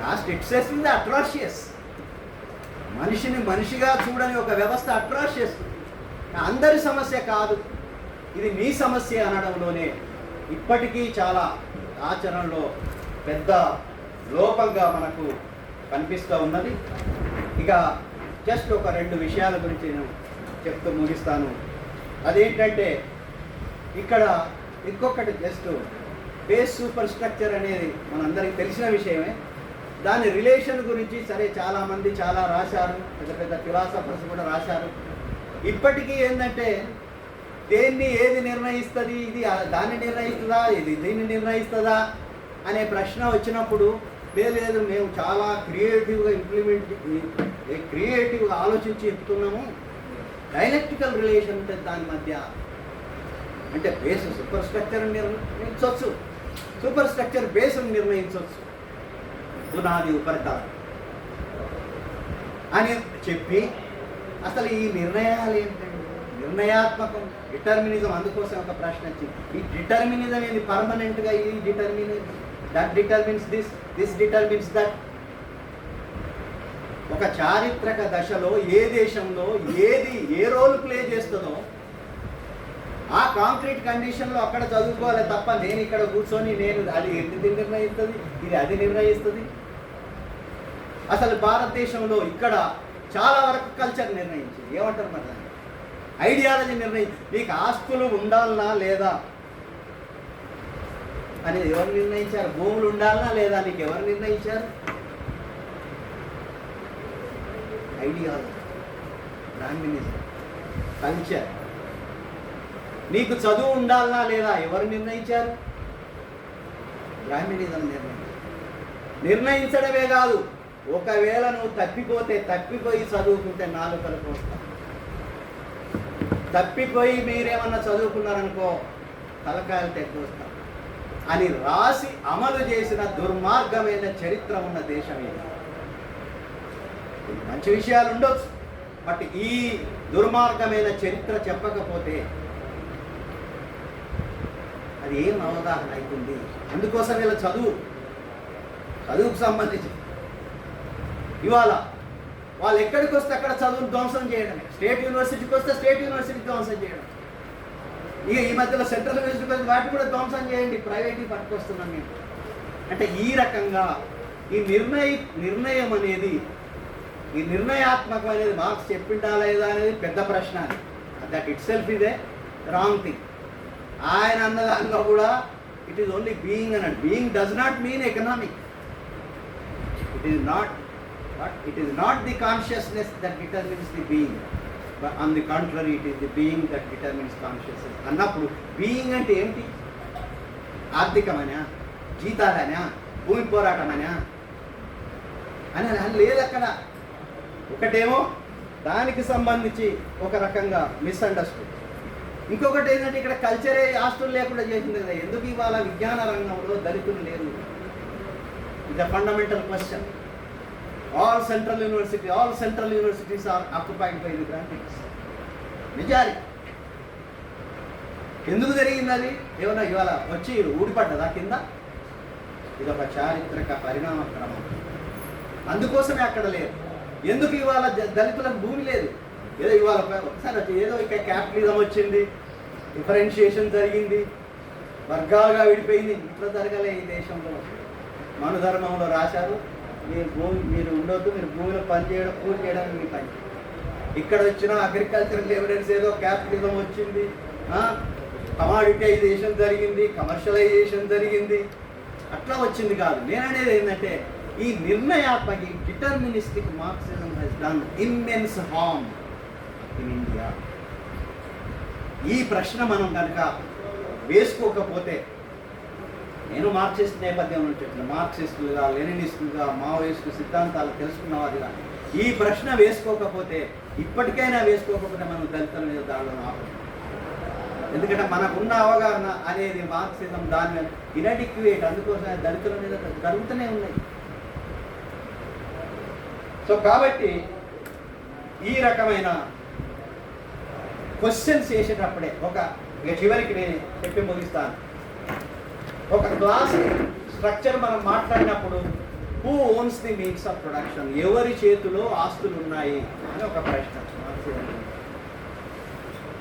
Last itself is atrocious. మనిషిని మనిషిగా చూడని ఒక వ్యవస్థ అట్రాషియస్. అందరి సమస్య కాదు, ఇది మీ సమస్య అనడంలోనే ఇప్పటికీ చాలా ఆచరణలో పెద్ద లోపంగా మనకు కనిపిస్తూ ఉన్నది. ఇక జస్ట్ ఒక 2 విషయాల గురించి నేను చెప్తూ ముగిస్తాను. అదేంటంటే ఇక్కడ ఇంకొకటి జస్ట్ బేస్ సూపర్ స్ట్రక్చర్ అనేది మనందరికీ తెలిసిన విషయమే. దాని రిలేషన్ గురించి సరే చాలామంది చాలా రాశారు, పెద్ద పెద్ద ఫిలాసఫర్స్ కూడా రాశారు. ఇప్పటికీ ఏంటంటే దేన్ని ఏది నిర్ణయిస్తుంది, ఇది దాన్ని నిర్ణయిస్తుందా, ఇది దీన్ని నిర్ణయిస్తుందా అనే ప్రశ్న వచ్చినప్పుడు లేదు మేము చాలా క్రియేటివ్గా ఆలోచించి చెప్తున్నాము. డైలెక్టికల్ రిలేషన్ ఉంటుంది దాని మధ్య. అంటే బేస్ సూపర్ స్ట్రక్చర్ నిర్ణయించవచ్చు, సూపర్ స్ట్రక్చర్ బేస్ను నిర్ణయించవచ్చు, పునాది ఉపరితలం అని చెప్పి అసలు ఈ నిర్ణయాలు ఏంటంటే నిర్ణయాత్మకం, డిటర్మినిజం. అందుకోసం ఒక ప్రశ్న వచ్చింది, ఈ డిటర్మినిజం ఏంది? పర్మనెంట్గా ఈ determinism, that determines this determines that. ఒక చారిత్రక దశలో ఏ దేశంలో ఏది ఏ రోల్ ప్లే చేస్తుందో ఆ కాంక్రీట్ కండిషన్లో అక్కడ చదువుకోవాలి తప్ప నేను ఇక్కడ కూర్చొని నేను అది ఇది నిర్ణయిస్తుంది, ఇది అది నిర్ణయిస్తుంది. అసలు భారతదేశంలో ఇక్కడ చాలా వరకు కల్చర్ నిర్ణయించింది. ఏమంటారు మరి? ఐడియాలజీ నిర్ణయించి నీకు ఆస్తులు ఉండాలనా లేదా అనేది ఎవరు నిర్ణయించారు? భూములు ఉండాలనా లేదా నీకు ఎవరు నిర్ణయించారు? Ideology, Brahminism, culture. నీకు చదువు ఉండాలనా లేదా ఎవరు నిర్ణయించారు? బ్రాహ్మణిజం నిర్ణయించడమే కాదు, ఒకవేళ నువ్వు తప్పిపోయి చదువుకుంటే నాలుకలు పోస్తా. తప్పిపోయి మీరేమన్నా చదువుకున్నారనుకో తలకాయలు తెగ్గొస్తా అని రాసి అమలు చేసిన దుర్మార్గమైన చరిత్ర ఉన్న దేశం ఇది. మంచి విషయాలు ఉండొచ్చు, బట్ ఈ దుర్మార్గమైన చరిత్ర చెప్పకపోతే అది ఏం అవగాహన అవుతుంది? అందుకోసం వీళ్ళ చదువుకు సంబంధించి ఇవాళ వాళ్ళు ఎక్కడికి వస్తే అక్కడ చదువును ధ్వంసం చేయడమే. స్టేట్ యూనివర్సిటీకి వస్తే స్టేట్ యూనివర్సిటీకి ధ్వంసం చేయడం. ఇక ఈ మధ్యలో సెంట్రల్ యూనివర్సిటీ వాటిని కూడా ధ్వంసం చేయండి, ప్రైవేట్కి పట్టుకొస్తున్నాం మేము. అంటే ఈ రకంగా ఈ నిర్ణయం అనేది, ఈ నిర్ణయాత్మకం అనేది మార్క్స్ చెప్పిండా లేదా అనేది పెద్ద ప్రశ్న. That it self is a wrong thing. ఆయన అన్నదానిలో కూడా ఇట్ ఈస్ ఓన్లీ బీయింగ్ అన్నాడు. Being does not mean economic. It is not, but it is not the consciousness that determines the being. On the contrary it is the being that determines consciousness అన్నప్పుడు being అంటే ఏమిటి? ఆర్థికమనా, జీతాలనా, భూమి పోరాటమనా అని లేదు అక్కడ. ఒకటేమో దానికి సంబంధించి ఒక రకంగా మిస్అండర్స్టూడ్. ఇంకొకటి ఏంటంటే ఇక్కడ కల్చరే హాస్టల్ లేకుండా చేసింది కదా. ఎందుకు ఇవాళ విజ్ఞాన రంగంలో దళితులు లేరు? ఇది fundamental question. All central universities are occupied by the grantees. Majority. ఎందుకు జరిగింది అది? ఏమన్నా ఇవాళ వచ్చి ఊడిపడ్డదా కింద? ఇది ఒక చారిత్రక పరిణామ క్రమం. అందుకోసమే అక్కడ లేదు. ఎందుకు ఇవాళ దళితులకు భూమి లేదు? ఏదో ఇవాళ ఒకసారి ఏదో ఇక క్యాపిటలిజం వచ్చింది, డిఫరెన్షియేషన్ జరిగింది, వర్గాలుగా విడిపోయింది. ఇట్లా జరగలే ఈ దేశంలో. మనుధర్మంలో రాశారు, మీరు ఉండొద్దు, మీరు భూమిలో పని చేయడం, కూలి చేయడానికి మీ పని. ఇక్కడ వచ్చిన అగ్రికల్చరల్ ఎవిడెన్స్ ఏదో క్యాపిటలిజం వచ్చింది, కమాడిటైజేషన్ జరిగింది, కమర్షియలైజేషన్ జరిగింది, అట్లా వచ్చింది కాదు. నేననేది ఏంటంటే ఈ నిర్ణయాత్మక deterministic Marxism has done immense harm in India. ఈ ప్రశ్న మనం కనుక వేసుకోకపోతే, నేను మార్క్సిస్ట్ నేపథ్యం నుంచి వచ్చిన మార్క్సిస్టులుగా, లెనినిస్టులుగా, మావోయిస్టు సిద్ధాంతాలు తెలుసుకున్నవాదిగా ఈ ప్రశ్న వేసుకోకపోతే, ఇప్పటికైనా వేసుకోకపోతే మనం దళితుల మీద దాడులను ఆపడం. ఎందుకంటే మనకున్న అవగాహన అనేది మార్క్సిజం దాని మీద ఇన్అడిక్యుయేట్. అందుకోసం దళితుల మీద జరుగుతూనే ఉన్నాయి. సో కాబట్టి ఈ రకమైన క్వశ్చన్స్ చేసేటప్పుడే ఇక చివరికి నేను చెప్పి ముగిస్తాను. ఒక క్లాస్ స్ట్రక్చర్ మనం మాట్లాడినప్పుడు who ones the means of production, ఎవరి చేతిలో ఆస్తులు ఉన్నాయి అని ఒక ప్రశ్న.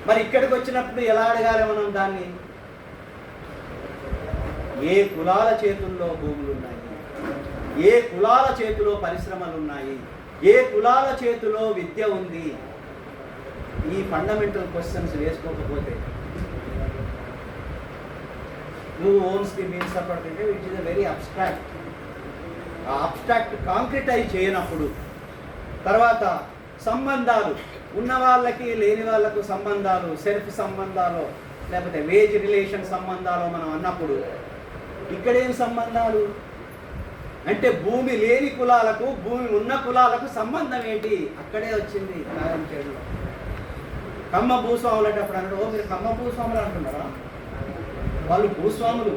మరి ఇక్కడికి వచ్చినప్పుడు ఎలా అడగాలి మనం దాన్ని? ఏ కులాల చేతుల్లో భూములు ఉన్నాయి, ఏ కులాల చేతిలో పరిశ్రమలు ఉన్నాయి, ఏ కులాల చేతిలో విద్య ఉంది? ఈ ఫండమెంటల్ క్వశ్చన్స్ వేసుకోకపోతే who ones the means of production which is a very abstract. ఆ అబ్స్ట్రాక్ట్ కాంక్రిటైజ్ చేయనప్పుడు, తర్వాత సంబంధాలు ఉన్న వాళ్ళకి లేని వాళ్ళకు సంబంధాలు, సెల్ఫ్ సంబంధాలు, లేకపోతే వేజ్ రిలేషన్ సంబంధాలు మనం అన్నప్పుడు ఇక్కడేం సంబంధాలు అంటే భూమి లేని కులాలకు భూమి ఉన్న కులాలకు సంబంధం ఏంటి? అక్కడే వచ్చింది కారం చేయడంలో. కమ్మ భూస్వాములు అంటే అప్పుడు అన్నాడు, మీరు కమ్మ భూస్వాములు అంటున్నారా? వాళ్ళు భూస్వాములు.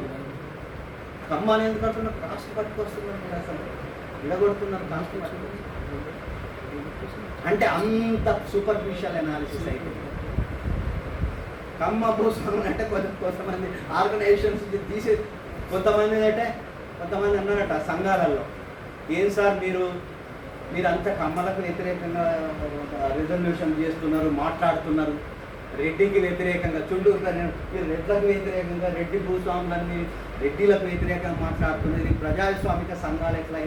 కమ్మ అని ఎందుకు అంటున్నారు? కాస్ట్ పట్టుకొస్తున్నారు, అసలు విడగొడుతున్నారు కాస్ట్ పట్టుకొస్తున్నారు. అంటే అంత సూపర్ఫిషియల్ అనాలిసిస్ అయిపోయింది. కమ్మ భూస్వాములు అంటే కొంతమంది ఆర్గనైజేషన్స్ తీసే, కొంతమంది అన్నారట సంఘాలలో, ఏం సార్ మీరు అంత కమ్మలకు వ్యతిరేకంగా రిజల్యూషన్ చేస్తున్నారు, మాట్లాడుతున్నారు, రెడ్డికి వ్యతిరేకంగా మీరు రెడ్లకు వ్యతిరేకంగా, రెడ్డి భూస్వాములన్నీ రెడ్డిలకు వ్యతిరేకంగా మాట్లాడుతున్నారు, ఇది ప్రజాస్వామిక సంఘాలు ఎట్లా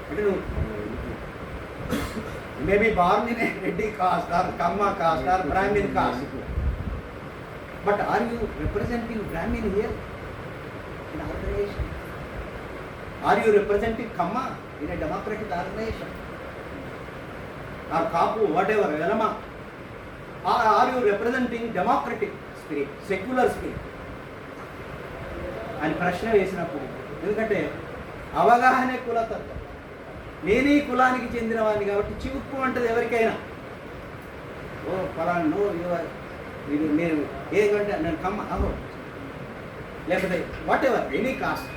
అంటే నువ్వు maybe born in Reddy caste or Kamma caste or Brahmin caste, but are you representing Brahmin here in organization? Are you representing Kamma in a democratic organization? Or Kapu, whatever, Velama? Or are you representing democratic spirit, secular spirit? అని ప్రశ్న వేసినప్పుడు, ఎందుకంటే అవగాహనే కులతత్వం. నేను ఈ కులానికి చెందిన వాడిని కాబట్టి చివుక్కు అంటది ఎవరికైనా. ఓ ఫలానా నో మీరు ఏంటంటే నేను కమ్మ అహో, లేకపోతే what ever any cost,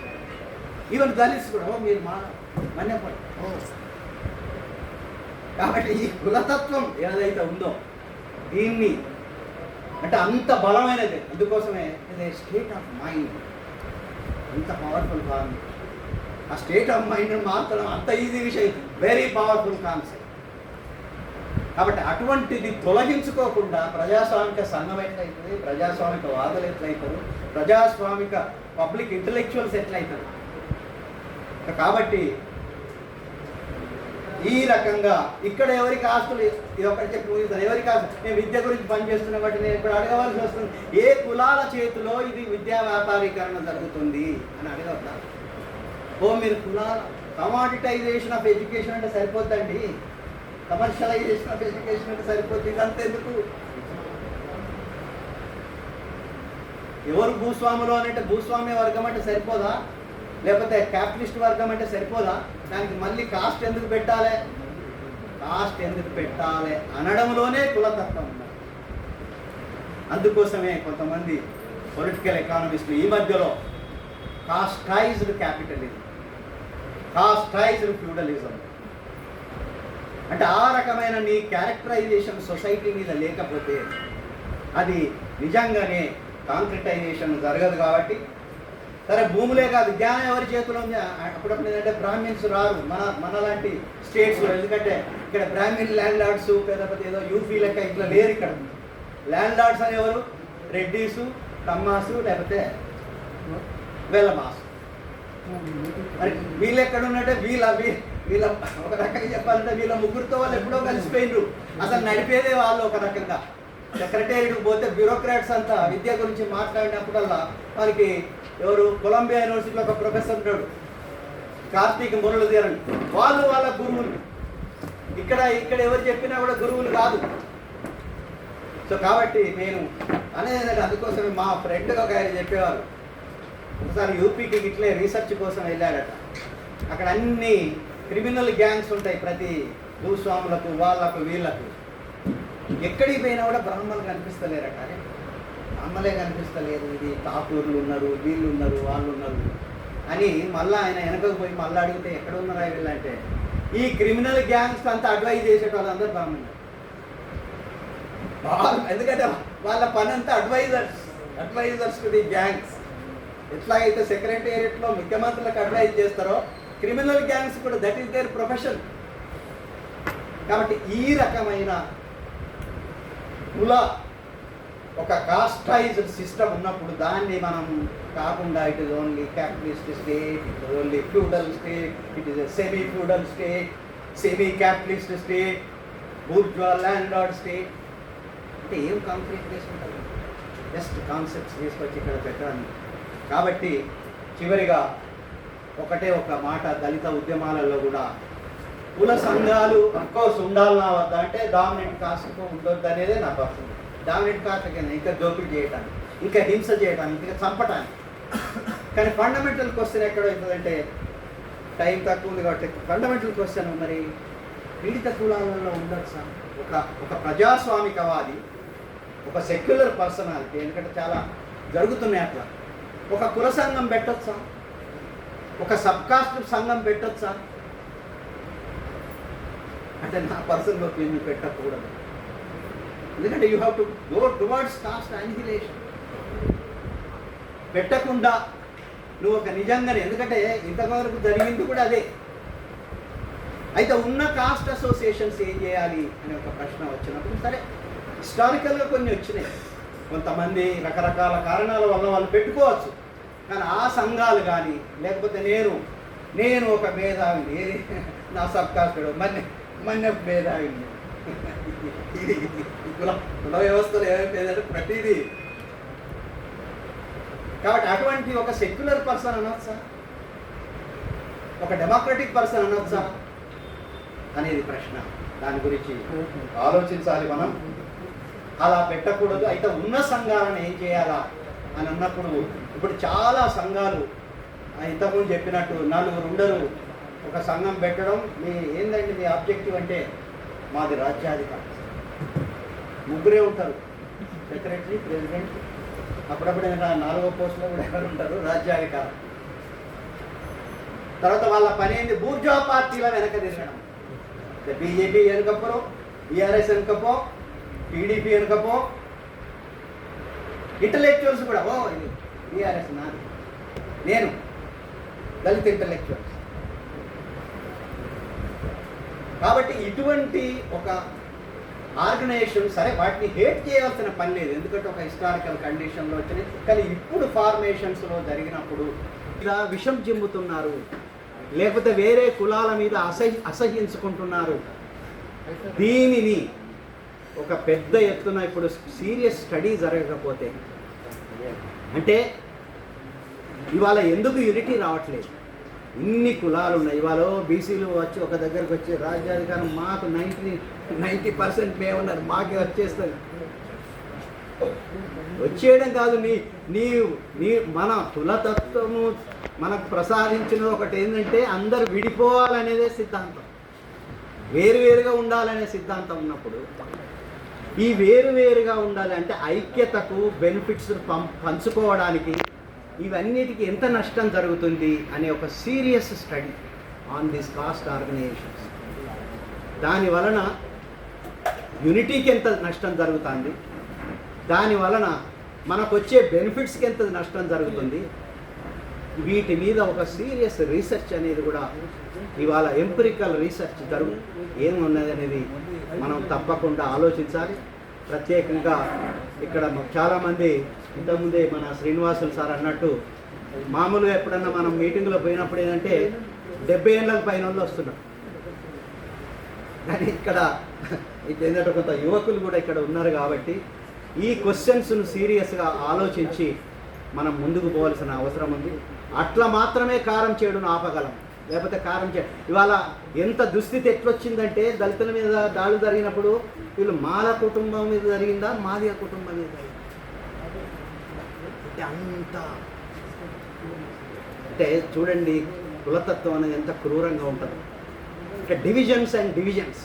even Dalits కూడా మీరు మన్యపడు. కాబట్టి ఈ కులతత్వం ఏదైతే ఉందో దీన్ని అంటే అంత బలమైనది. అందుకోసమే ఇది స్టేట్ ఆఫ్ మైండ్, అంత పవర్ఫుల్ కాదు. ఆ స్టేట్ ఆఫ్ మైండ్ మాత్రం అంత ఈజీ విషయం, వెరీ పవర్ఫుల్ కాన్సెప్ట్. కాబట్టి అటువంటిది తొలగించుకోకుండా ప్రజాస్వామిక సంఘం ఎట్లయితుంది, ప్రజాస్వామిక వాదులు ఎట్లయితారు, ప్రజాస్వామిక పబ్లిక్ ఇంటలెక్చువల్స్ ఎట్లయితారు. కాబట్టి ఈ రకంగా ఇక్కడ ఎవరికి ఆస్తులు, ఇది ఒకటి చెప్పి ముగిస్తాను, ఎవరికి ఆస్తులు, నేను విద్య గురించి పనిచేస్తున్న బట్టి నేను ఇప్పుడు అడగవలసి వస్తుంది, ఏ కులాల చేతిలో ఇది విద్యా వ్యాపారీకరణ జరుగుతుంది అని అడగవద్దా? మీరు కులాల కమాడిటైజేషన్ ఆఫ్ ఎడ్యుకేషన్ అంటే సరిపోద్దండి, కమర్షియలైజేషన్ ఆఫ్ ఎడ్యుకేషన్ అంటే సరిపోతుంది, ఇదంతా ఎందుకు? ఎవరు భూస్వాములు అని అంటే భూస్వామ్య వర్గం అంటే సరిపోదా, లేకపోతే క్యాపిటలిస్ట్ వర్గం అంటే సరిపోదా? దానికి మళ్ళీ కాస్ట్ ఎందుకు పెట్టాలి, కాస్ట్ ఎందుకు పెట్టాలి అనడంలోనే కులతత్వం ఉంది. అందుకోసమే కొంతమంది పొలిటికల్ ఎకానమిస్టులు ఈ మధ్యలో కాస్టైజ్డ్ క్యాపిటలిజం, కాస్టైజ్డ్ ఫ్యూడలిజం అంటే ఆ రకమైన నీ క్యారెక్టరైజేషన్ సొసైటీ మీద లేకపోతే అది నిజంగానే కాంక్రిటైజేషన్ జరగదు. కాబట్టి సరే భూములే కాదు, జ్ఞానం ఎవరి చేతిలో ఉంది? అప్పుడప్పుడు ఏంటంటే బ్రాహ్మిన్స్ రారు మనలాంటి స్టేట్స్లో, ఎందుకంటే ఇక్కడ బ్రాహ్మిన్ ల్యాండ్ లార్డ్స్ పెద్ద ఏదో యూపీ లెక్క ఇట్లా లేరు. ఇక్కడ ల్యాండ్ లార్డ్స్ అని ఎవరు? రెడ్డీసు, కమ్మాసు, లేకపోతే వెల్లమాసు. మరి వీళ్ళు ఎక్కడ ఉన్నట్టే వీళ్ళ ఒక రకంగా చెప్పాలంటే వీళ్ళ ముగ్గురితో వాళ్ళు ఎప్పుడో కలిసిపోయినరు. అసలు నడిపేదే వాళ్ళు ఒక రకంగా. సెక్రటేరియట్కి పోతే బ్యూరోక్రాట్స్ అంతా విద్య గురించి మాట్లాడినప్పుడల్లా వాళ్ళకి ఎవరు కొలంబియా యూనివర్సిటీలో ఒక ప్రొఫెసర్ ఉన్నాడు, కార్తీక్ మురళీధరన్, వాళ్ళు వాళ్ళ గురువులు. ఇక్కడ ఎవరు చెప్పినా కూడా గురువులు కాదు. సో కాబట్టి నేను అనేది అందుకోసమే మా ఫ్రెండ్ ఒక ఆయన చెప్పేవారు, ఒకసారి యూపీకి ఇట్లే రీసెర్చ్ కోసం వెళ్ళాడట. అక్కడ అన్ని క్రిమినల్ గ్యాంగ్స్ ఉంటాయి, ప్రతి భూస్వాములకు వాళ్ళకు వీళ్ళకు. ఎక్కడికి పోయినా కూడా బ్రాహ్మణులు కనిపిస్తలేరట. బ్రాహ్మలే కనిపిస్తలేదు, ఇది ఠాకూర్లు ఉన్నారు, వీళ్ళు ఉన్నారు, వాళ్ళు ఉన్నారు అని మళ్ళీ ఆయన వెనకకు పోయి మళ్ళీ అడిగితే ఎక్కడ ఉన్నారా వీళ్ళంటే ఈ క్రిమినల్ గ్యాంగ్స్ అంతా అడ్వైజ్ చేసేట వాళ్ళందరూ బ్రాహ్మణులు. ఎందుకంటే వాళ్ళ పని అంతా అడ్వైజర్స్ టు ది గ్యాంగ్స్. ఎట్లాగైతే సెక్రటేరియట్లో ముఖ్యమంత్రులకు అడ్వైజ్ చేస్తారో క్రిమినల్ గ్యాంగ్స్ కూడా దట్ ఈస్ దేర్ ప్రొఫెషన్. కాబట్టి ఈ రకమైన కుల ఒక కాస్టైజ్డ్ సిస్టమ్ ఉన్నప్పుడు దాన్ని మనం కాకుండా it is only capitalist state, it is only feudal state, it is a semi feudal state, semi capitalist state, bourgeois landlord state అంటే ఏం కాంక్రీట్ చేసుకుంటారు? జస్ట్ కాన్సెప్ట్స్ తీసుకొచ్చి ఇక్కడ పెట్టాలి. కాబట్టి చివరిగా ఒకటే ఒక మాట, దళిత ఉద్యమాలలో కూడా కుల సంఘాలు అఫ్కోర్స్ ఉండాలన్నా వద్దా అంటే డామినెంట్ కాస్ట్కు ఉండొద్దు అనేదే నా పర్సన్. డామినెంట్ కాస్ట్ కింద ఇంకా దోపిడీ చేయటానికి, ఇంకా హింస చేయడానికి, ఇంకా చంపటానికి. కానీ ఫండమెంటల్ క్వశ్చన్ ఎక్కడ అవుతుందంటే, టైం తక్కువ ఉంది కాబట్టి ఫండమెంటల్ క్వశ్చన్ మరి పీడిత కులాలలో ఉండొచ్చా? ఒక ప్రజాస్వామికవాది, ఒక సెక్యులర్ పర్సనాలిటీ, ఎందుకంటే చాలా జరుగుతున్నాయి అట్లా, ఒక కుల సంఘం పెట్టొచ్చా? ఒక సబ్కాస్ట్ సంఘం పెట్టొచ్చా అంటే నా పర్సనల్ ఒపీనియన్ పెట్టకూడదు. ఎందుకంటే you have to go towards cost annihilation. పెట్టకుండా నువ్వు ఒక నిజంగానే, ఎందుకంటే ఇంతవరకు జరిగింది కూడా అదే. అయితే ఉన్న కాస్ట్ అసోసియేషన్స్ ఏం చేయాలి అనే ఒక ప్రశ్న వచ్చినప్పుడు, సరే హిస్టారికల్గా కొన్ని వచ్చినాయి, కొంతమంది రకరకాల కారణాల వల్ల వాళ్ళు పెట్టుకోవచ్చు. కానీ ఆ సంఘాలు కానీ లేకపోతే నేను ఒక మేధావిని, ఏది నా సబ్ కాస్ట్ మన్య మేధావిని, కుల వ్యవస్థలో ఏమైపోయిందంటే ప్రతిదీ. కాబట్టి అటువంటి ఒక సెక్యులర్ పర్సన్ అనొచ్చా, ఒక డెమోక్రటిక్ పర్సన్ అనొచ్చా అనేది ప్రశ్న. దాని గురించి ఆలోచించాలి మనం. అలా పెట్టకూడదు. అయితే ఉన్న సంఘాలను ఏం చేయాలా అని అన్నప్పుడు, ఇప్పుడు చాలా సంఘాలు ఇంతకుముందు చెప్పినట్టు నలుగురు ఉండరు, ఒక సంఘం పెట్టడం. ఏందండి మీ ఆబ్జెక్టివ్ అంటే, మాది రాజ్యాధికారం, ముగ్గురే ఉంటారు, సెక్రటరీ, ప్రెసిడెంట్, అప్పుడప్పుడు 4వ పోస్టులో కూడా ఎవరు ఉంటారు, రాజ్యాధికారం. తర్వాత వాళ్ళ పని ఏంది, బూర్జా పార్టీల వెనక తిరగడం. బీజేపీ వెనుకపో, బీఆర్ఎస్ వెనుకపో, టీడీపీ వెనుకపో, ఇంటలెక్చువల్స్ కూడా ఇది బీఆర్ఎస్ నాది, నేను దళిత ఇంటలెక్చువల్స్. కాబట్టి ఇటువంటి ఒక ఆర్గనైజేషన్ సరే వాటిని హేట్ చేయాల్సిన పని లేదు, ఎందుకంటే ఒక హిస్టారికల్ కండిషన్లో వచ్చినాయి. కానీ ఇప్పుడు ఫార్మేషన్స్లో జరిగినప్పుడు ఇలా విషం జిమ్ముతున్నారు, లేకపోతే వేరే కులాల మీద అసహ్యించుకుంటున్నారు. దీనిని ఒక పెద్ద ఎత్తున ఇప్పుడు సీరియస్ స్టడీ జరగకపోతే, అంటే ఇవాళ ఎందుకు యూనిటీ రావట్లేదు? ఇన్ని కులాలు ఉన్నాయి. ఇవాళ బీసీలు వచ్చి ఒక దగ్గరకు వచ్చి రాజ్యాధికారం మాకు 90% మేమున్నారు, మాకే వచ్చేస్తుంది. వచ్చేయడం కాదు, నీ మన కులతత్వము మనకు ప్రసాదించిన ఒకటి ఏంటంటే అందరు విడిపోవాలనేదే సిద్ధాంతం, వేరువేరుగా ఉండాలనే సిద్ధాంతం ఉన్నప్పుడు ఈ వేరువేరుగా ఉండాలి అంటే ఐక్యతకు బెనిఫిట్స్ పంచుకోవడానికి ఇవన్నిటికీ ఎంత నష్టం జరుగుతుంది అనే ఒక serious study on this caste organisations. దాని వలన యూనిటీకి ఎంత నష్టం జరుగుతుంది, దాని వలన మనకు వచ్చే బెనిఫిట్స్కి ఎంత నష్టం జరుగుతుంది, వీటి మీద ఒక సీరియస్ రీసెర్చ్ అనేది కూడా ఇవాళ ఎంపిరికల్ రీసెర్చ్ ఏమున్నది అనేది మనం తప్పకుండా ఆలోచించాలి. ప్రత్యేకంగా ఇక్కడ చాలామంది ఇంతకుముందే మన శ్రీనివాసులు సార్ అన్నట్టు మామూలుగా ఎప్పుడన్నా మనం మీటింగ్లో పోయినప్పుడు ఏంటంటే 70 ఏళ్ళకి పైన వాళ్ళు వస్తున్నారు. కానీ ఇక్కడ ఏంటంటే కొంత యువకులు కూడా ఇక్కడ ఉన్నారు కాబట్టి ఈ క్వశ్చన్స్ను సీరియస్గా ఆలోచించి మనం ముందుకు పోవాల్సిన అవసరం ఉంది. అట్లా మాత్రమే కారం చేడును ఆపగలం, లేకపోతే కారం చే ఇవాళ ఎంత దుస్థితి ఎట్లొచ్చిందంటే దళితుల మీద దాడులు జరిగినప్పుడు వీళ్ళు మాల కుటుంబం మీద జరిగిందా, మాదిగ కుటుంబం మీద జరిగిందా, అంత అంటే చూడండి కులతత్వం అనేది ఎంత క్రూరంగా ఉంటుంది. ఇక డివిజన్స్ అండ్ డివిజన్స్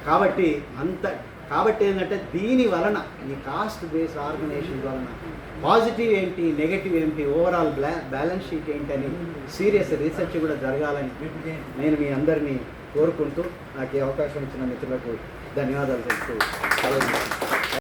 కాబట్టి ఏంటంటే దీని వలన ఈ కాస్ట్ బేస్ ఆర్గనైజేషన్ వలన పాజిటివ్ ఏంటి, నెగటివ్ ఏంటి, ఓవరాల్ బ్యాలెన్స్ షీట్ ఏంటని సీరియస్ రీసెర్చ్ కూడా జరగాలని నేను మీ అందరినీ కోరుకుంటూ నాకు ఈ అవకాశం ఇచ్చిన మిత్రులకు ధన్యవాదాలు చెప్తూ సెలవు.